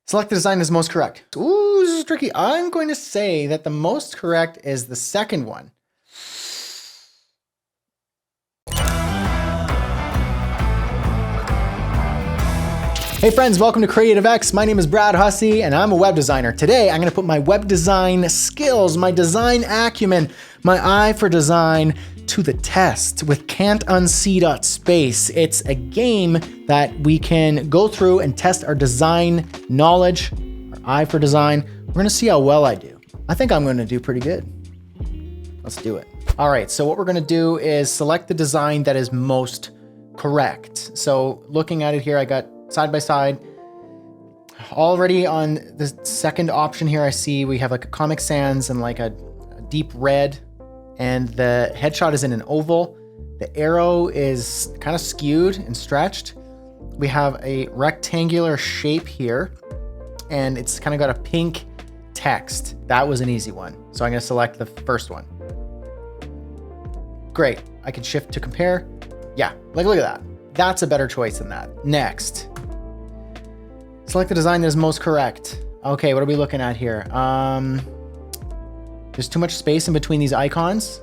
Select the design as most correct. Ooh, this is tricky. I'm going to say that the most correct is the second one. Hey friends, welcome to Creative X. My name is Brad Hussey and I'm a web designer. Today, I'm gonna put my web design skills, my design acumen, my eye for design to the test with Can't Unsee Space. It's a game that we can go through and test our design knowledge, our eye for design. We're gonna see how well I do. I think I'm gonna do pretty good. Let's do it. All right, so what we're gonna do is select the design that is most correct. So looking at it here, I got side by side. Already on the second option here, I see we have like a Comic Sans and like a deep red, and the headshot is in an oval. The arrow is kind of skewed and stretched. We have a rectangular shape here, and it's kind of got a pink text. That was an easy one. So I'm gonna select the first one. Great, I can shift to compare. Yeah, like look at that. That's a better choice than that. Next. Select the design that is most correct. Okay, what are we looking at here? There's too much space in between these icons.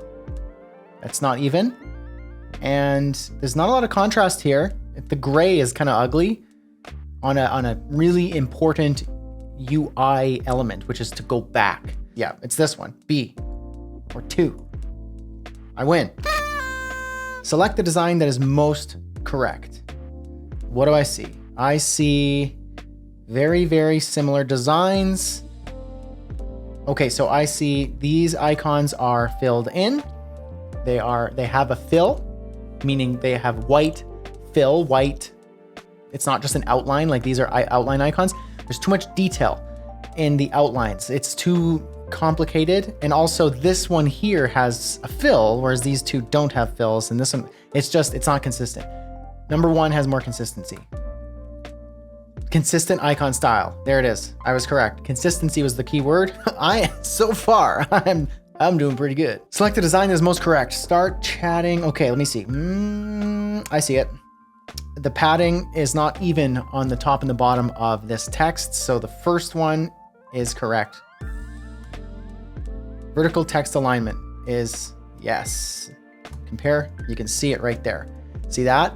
That's not even. And there's not a lot of contrast here. The gray is kind of ugly on a really important UI element, which is to go back. Yeah, it's this one, B, or 2. I win. Select the design that is most correct. What do I see? I see very, very similar designs. Okay, so I see these icons are filled in. They have a fill, meaning they have white fill, white. It's not just an outline, like these are outline icons. There's too much detail in the outlines. It's too complicated. And also this one here has a fill, whereas these two don't have fills. And this one, it's not consistent. Number 1 has more consistency. Consistent icon style. There it is. I was correct. Consistency was the key word. So far, I'm doing pretty good. Select the design that is most correct. Start chatting. Okay, let me see. I see it. The padding is not even on the top and the bottom of this text. So the first one is correct. Vertical text alignment is yes. Compare, you can see it right there. See that?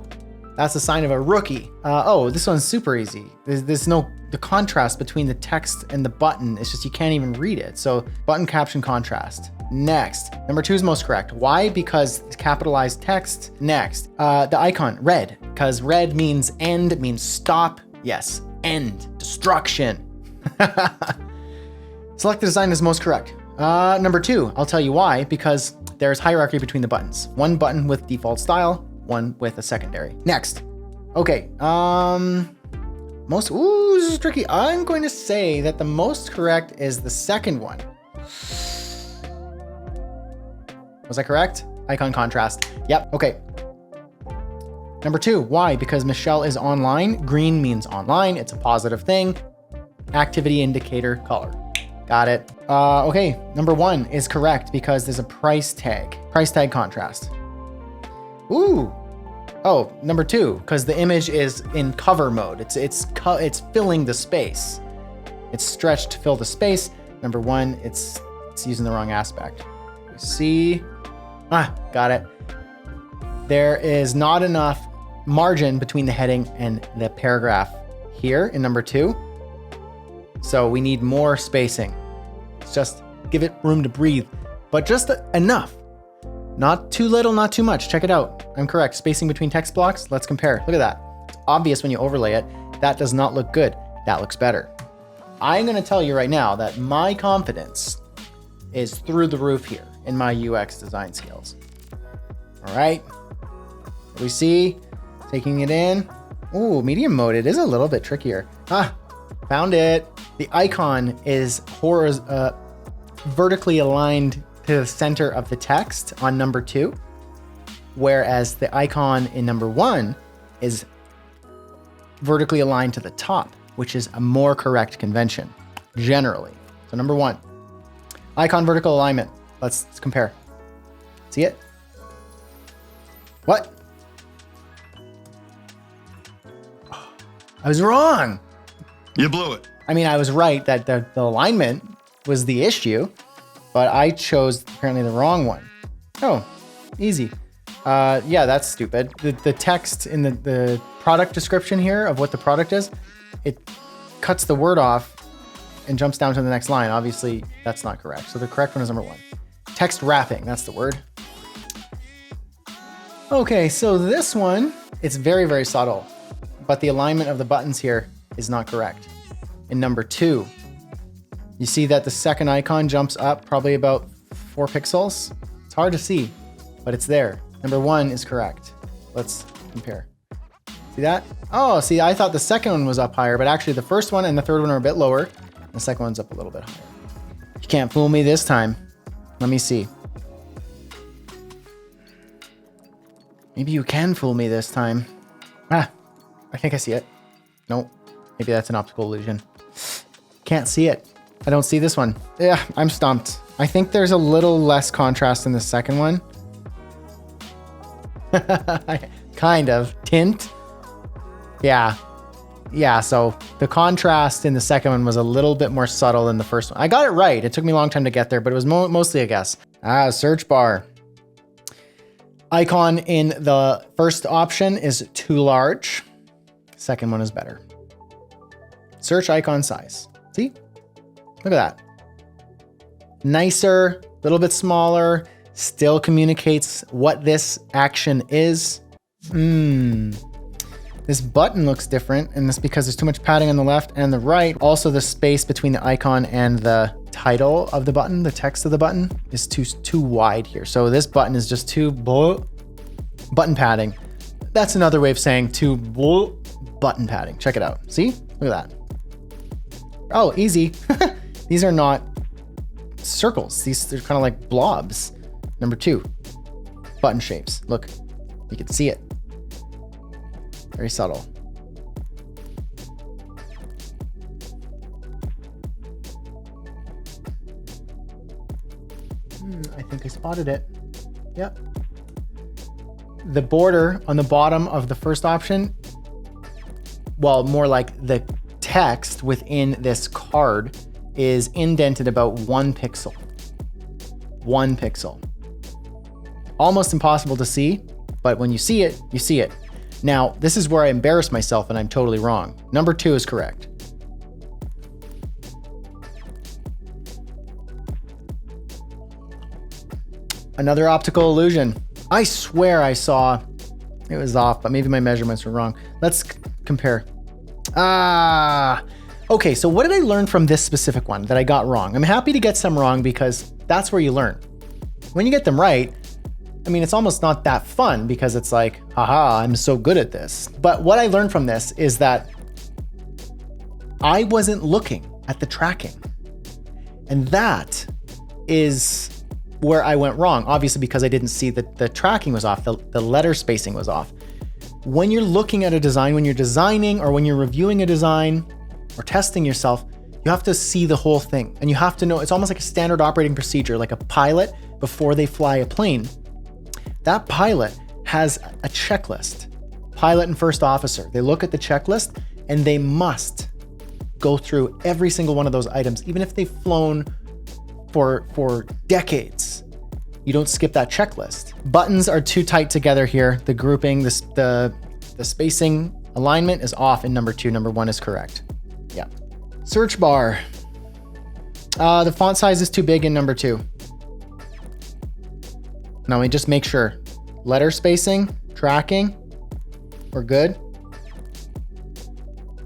That's a sign of a rookie. Oh, this one's super easy. There's no, the contrast between the text and the button, it's just you can't even read it. So button caption contrast. Next, number 2 is most correct. Why? Because it's capitalized text. Next, the icon, red, because red means end, means stop. Yes, end, destruction. Select the design as most correct. Number 2, I'll tell you why, because there's hierarchy between the buttons. One button with default style, one with a secondary. Next. Okay, ooh, this is tricky. I'm going to say that the most correct is the second one. Was I correct? Icon contrast. Yep, okay. Number 2, why? Because Michelle is online. Green means online. It's a positive thing. Activity indicator color. Got it. Okay, number 1 is correct because there's a price tag contrast. Ooh. Oh, number 2, because the image is in cover mode. It's filling the space. It's stretched to fill the space. Number 1, it's using the wrong aspect. You see, got it. There is not enough margin between the heading and the paragraph here in number 2. So we need more spacing. It's just give it room to breathe, but just enough. Not too little, not too much. Check it out. I'm correct. Spacing between text blocks. Let's compare. Look at that. It's obvious when you overlay it. That does not look good. That looks better. I'm going to tell you right now that my confidence is through the roof here in my UX design skills. All right. What do we see? Taking it in. Ooh, medium mode. It is a little bit trickier. Found it. The icon is vertically aligned to the center of the text on number 2, whereas the icon in number 1 is vertically aligned to the top, which is a more correct convention, generally. So number 1, icon vertical alignment. Let's compare. See it? What? I was wrong. You blew it. I mean, I was right that the alignment was the issue, but I chose apparently the wrong one. Oh, easy. Yeah, that's stupid. The text in the product description here of what the product is, it cuts the word off and jumps down to the next line. Obviously, that's not correct. So the correct one is number 1. Text wrapping, that's the word. Okay, so this one, it's very, very subtle, but the alignment of the buttons here is not correct. In number 2, you see that the second icon jumps up probably about 4 pixels. It's hard to see, but it's there. Number 1 is correct. Let's compare. See that? Oh, see, I thought the second one was up higher, but actually the first one and the third one are a bit lower. The second one's up a little bit higher. You can't fool me this time. Let me see. Maybe you can fool me this time. Ah, I think I see it. Nope. Maybe that's an optical illusion. Can't see it. I don't see this one. Yeah, I'm stumped. I think there's a little less contrast in the second one. Kind of. Tint. Yeah, so the contrast in the second one was a little bit more subtle than the first one. I got it right. It took me a long time to get there, but it was mostly a guess. Search bar. Icon in the first option is too large. Second one is better. Search icon size. See? Look at that. Nicer, a little bit smaller, still communicates what this action is. This button looks different, and that's because there's too much padding on the left and the right. Also, the space between the icon and the title of the button, the text of the button, is too wide here. So this button is just too button padding. That's another way of saying too button padding. Check it out. See? Look at that. Oh, easy. These are not circles. They're kind of like blobs. Number 2, button shapes. Look, you can see it. Very subtle. I think I spotted it. Yep. The border on the bottom of the first option, well, more like the text within this card is indented about 1 pixel. 1 pixel. Almost impossible to see, but when you see it, you see it. Now, this is where I embarrass myself and I'm totally wrong. Number 2 is correct. Another optical illusion. I swear I saw it was off, but maybe my measurements were wrong. Let's compare. Okay, so what did I learn from this specific one that I got wrong? I'm happy to get some wrong because that's where you learn. When you get them right, I mean, it's almost not that fun because it's like, haha, I'm so good at this. But what I learned from this is that I wasn't looking at the tracking. And that is where I went wrong, obviously because I didn't see that the tracking was off, the letter spacing was off. When you're looking at a design, when you're designing or when you're reviewing a design or testing yourself, you have to see the whole thing. And you have to know, it's almost like a standard operating procedure, like a pilot before they fly a plane. That pilot has a checklist. Pilot and first officer, they look at the checklist and they must go through every single one of those items, even if they've flown for decades. You don't skip that checklist. Buttons are too tight together here. The grouping, the spacing alignment is off in number 2. Number 1 is correct. Yeah. Search bar. The font size is too big in number 2. Now we just make sure. Letter spacing, tracking, we're good.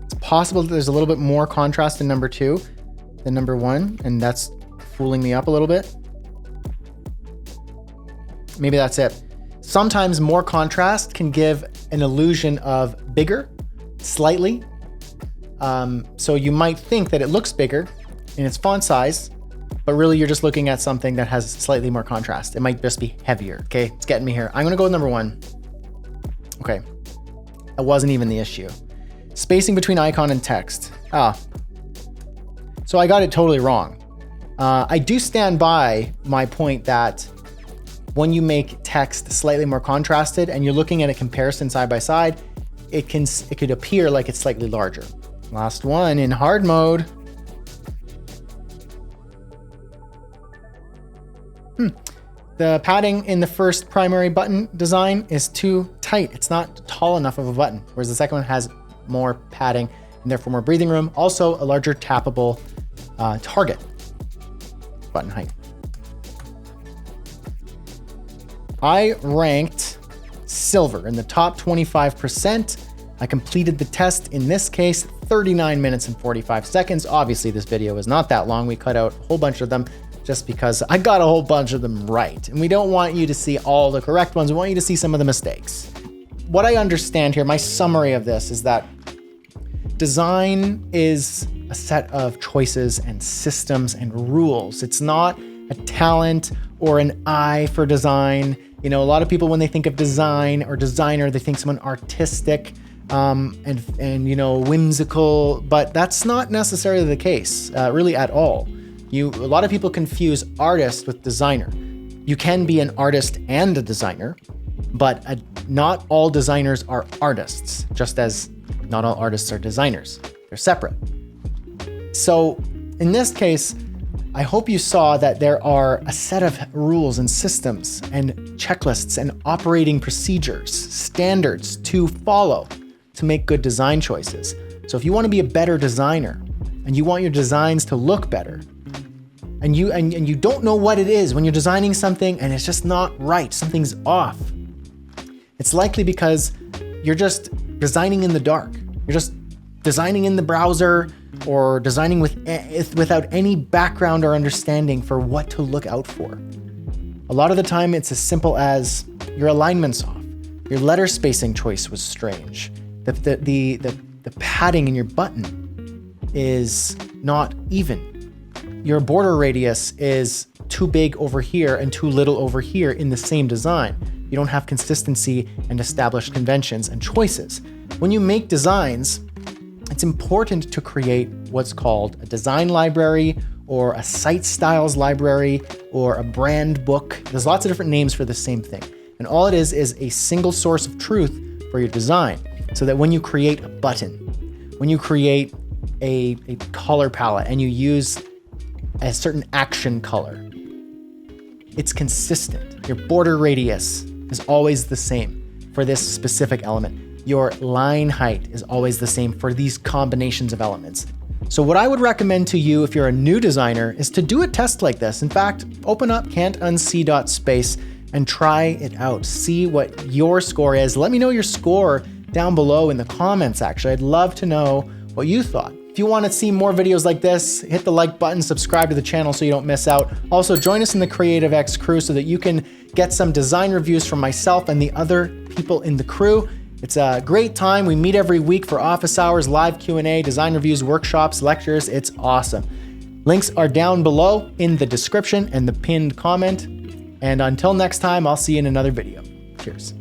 It's possible that there's a little bit more contrast in number 2 than number 1, and that's fooling me up a little bit. Maybe that's it. Sometimes more contrast can give an illusion of bigger, slightly. So you might think that it looks bigger in its font size, but really you're just looking at something that has slightly more contrast. It might just be heavier. Okay, it's getting me here. I'm gonna go with number 1. Okay, that wasn't even the issue. Spacing between icon and text. So I got it totally wrong. I do stand by my point that when you make text slightly more contrasted and you're looking at a comparison side by side, it could appear like it's slightly larger. Last one in hard mode. The padding in the first primary button design is too tight. It's not tall enough of a button, whereas the second one has more padding and therefore more breathing room. Also a larger tappable target button height. I ranked silver in the top 25%. I completed the test, in this case, 39 minutes and 45 seconds. Obviously, this video is not that long. We cut out a whole bunch of them just because I got a whole bunch of them right. And we don't want you to see all the correct ones. We want you to see some of the mistakes. What I understand here, my summary of this is that design is a set of choices and systems and rules. It's not a talent or an eye for design. You know, a lot of people, when they think of design or designer, they think someone artistic and you know, whimsical, but that's not necessarily the case, really at all. A lot of people confuse artist with designer. You can be an artist and a designer, but not all designers are artists, just as not all artists are designers. They're separate. So in this case, I hope you saw that there are a set of rules and systems and checklists and operating procedures, standards to follow to make good design choices. So if you want to be a better designer and you want your designs to look better, and you don't know what it is when you're designing something and it's just not right, something's off, it's likely because you're just designing in the dark. You're just designing in the browser or designing without any background or understanding for what to look out for. A lot of the time it's as simple as your alignment's off. Your letter spacing choice was strange. The padding in your button is not even. Your border radius is too big over here and too little over here in the same design. You don't have consistency and established conventions and choices. When you make designs, it's important to create what's called a design library or a site styles library or a brand book. There's lots of different names for the same thing. And all it is a single source of truth for your design, so that when you create a button, when you create a color palette and you use a certain action color, it's consistent. Your border radius is always the same for this specific element. Your line height is always the same for these combinations of elements. So what I would recommend to you if you're a new designer is to do a test like this. In fact, open up can'tunsee.space and try it out. See what your score is. Let me know your score down below in the comments, actually. I'd love to know what you thought. If you want to see more videos like this, hit the like button, subscribe to the channel so you don't miss out. Also, join us in the Creative X crew so that you can get some design reviews from myself and the other people in the crew. It's a great time. We meet every week for office hours, live Q&A, design reviews, workshops, lectures. It's awesome. Links are down below in the description and the pinned comment. And until next time, I'll see you in another video. Cheers.